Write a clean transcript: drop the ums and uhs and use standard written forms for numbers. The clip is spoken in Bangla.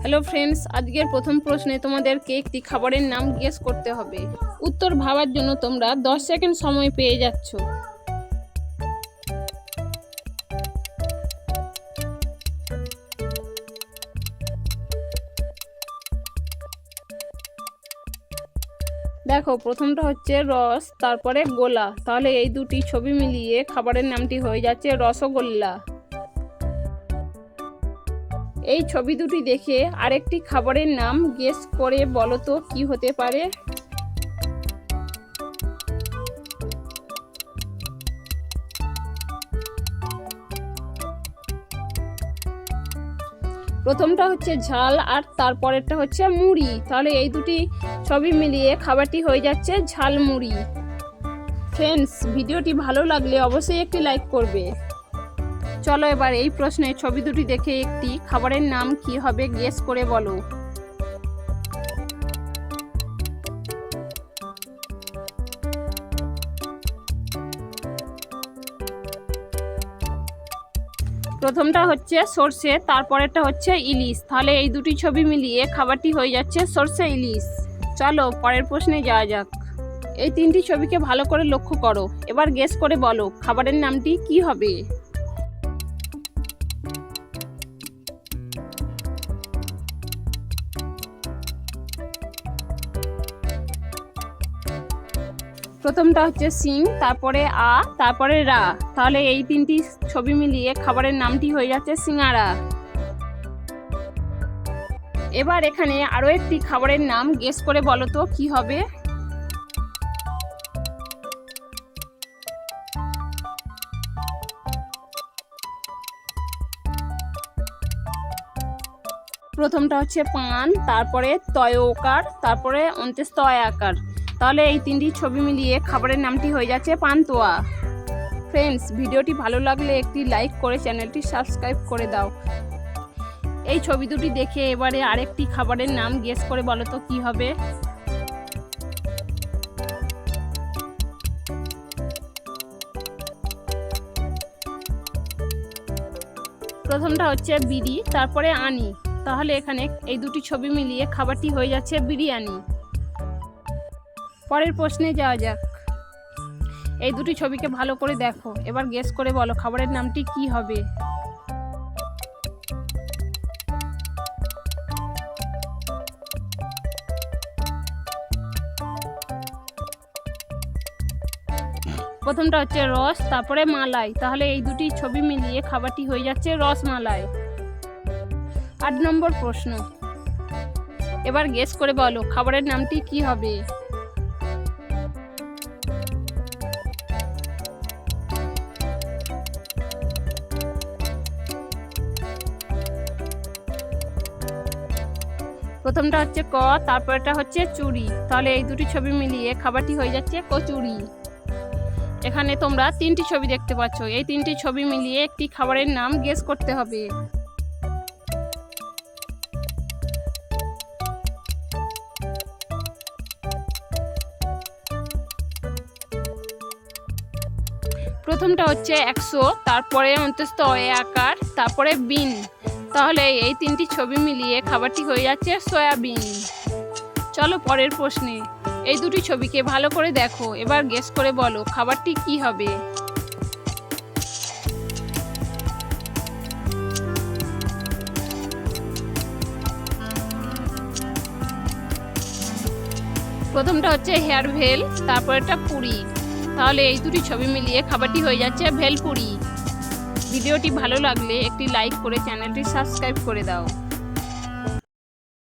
হ্যালো ফ্রেন্ডস, আজকের প্রথম প্রশ্নে তোমাদেরকে একটি খাবারের নাম গেস করতে হবে। উত্তর ভাবার জন্য তোমরা 10 সেকেন্ড সময় পেয়ে যাচ্ছ। দেখো, প্রথমটা হচ্ছে রস, তারপরে গোলা। তাহলে এই দুটি ছবি মিলিয়ে খাবারের নামটি হয়ে যাচ্ছে রসগোল্লা। এই ছবি দুটি দেখে আরেকটি খাবারের নাম গেস করে বলো তো কি হতে পারে। প্রথমটা হচ্ছে ঝাল আর তারপরেরটা হচ্ছে মুড়ি। তাহলে এই দুটি ছবি মিলিয়ে খাবারটি হয়ে যাচ্ছে ঝালমুড়ি। ফ্রেন্ডস, ভিডিওটি ভালো লাগলে অবশ্যই একটি লাইক করবে। চলো এবার এই প্রশ্নের ছবি দুটি দেখে একটি খাবারের নাম কি হবে গেস করে বলো। প্রথমটা হচ্ছে সর্ষে, তারপরেরটা হচ্ছে ইলিশ। তাহলে এই দুটি ছবি মিলিয়ে খাবারটি হয়ে যাচ্ছে সর্ষে ইলিশ। চলো পরের প্রশ্নে যাওয়া যাক। এই তিনটি ছবিকে ভালো করে লক্ষ্য করো, এবার গেস করে বলো খাবারের নামটি কি হবে। প্রথমটা হচ্ছে সিং, তারপরে আ, তারপরে রা। তাহলে এই তিনটি ছবি মিলিয়ে খাবারের নামটি হয়ে যাচ্ছে সিঙ্গারা। এবার এখানে আরো একটি খাবারের নাম গেস করে বলো তো কি হবে। প্রথমটা হচ্ছে পান, তারপরে তয়কার, তারপরে অন্ত্যেস তয়াকার। তাহলে এই তিনটি ছবি মিলিয়ে খাবারের নামটি হয়ে যাচ্ছে পান্তুয়া। ফ্রেন্ডস, ভিডিওটি ভালো লাগলে একটি লাইক করে চ্যানেলটি সাবস্ক্রাইব করে দাও। এই ছবি দুটি দেখে এবারে আরেকটি খাবারের নাম গেস করে বলো তো কি হবে। প্রথমটা হচ্ছে বিড়ি, তারপরে আনি। তাহলে এখানে এই দুটি ছবি মিলিয়ে খাবারটি হয়ে যাচ্ছে বিরিয়ানি। পরের প্রশ্নে যাওয়া যাক। এই দুটি ছবিকে ভালো করে দেখো, এবার গেস করে বলো খাবারের নামটি কি হবে। প্রথমটা হচ্ছে রস, তারপরে মালাই। তাহলে এই দুটি ছবি মিলিয়ে খাবারটি হয়ে যাচ্ছে রসমালাই। 8 নম্বর প্রশ্ন, এবার গেস করে বলো খাবারের নামটি কি হবে। প্রথমটা হচ্ছে ক, তারপরটা হচ্ছে চুরি। তাহলে এই দুটি ছবি মিলিয়ে খাবারটি হয়ে যাচ্ছে কচুরি। এখানে তোমরা তিনটি ছবি দেখতে পাচ্ছ, এই তিনটি ছবি মিলিয়ে একটি খাবারের নাম গেস করতে হবে। প্রথমটা হচ্ছে 100, তারপরে অন্তস্থ আকার, তারপরে বিন। তাহলে এই তিনটি ছবি মিলিয়ে খাবারটি হয়ে যাচ্ছে সয়াবিন। চলো পরের প্রশ্নে। এই দুটি ছবিকে ভালো করে দেখো, এবার গেস করে বলো খাবারটি কি হবে। প্রথমটা হচ্ছে হেয়ার ভেল, তারপরেটা পুরি। তাহলে এই দুটি ছবি মিলিয়ে খাবারটি হয়ে যাচ্ছে ভেলপুরি। ভিডিওটি ভালো লাগলে একটি লাইক করে চ্যানেলটি সাবস্ক্রাইব করে দাও।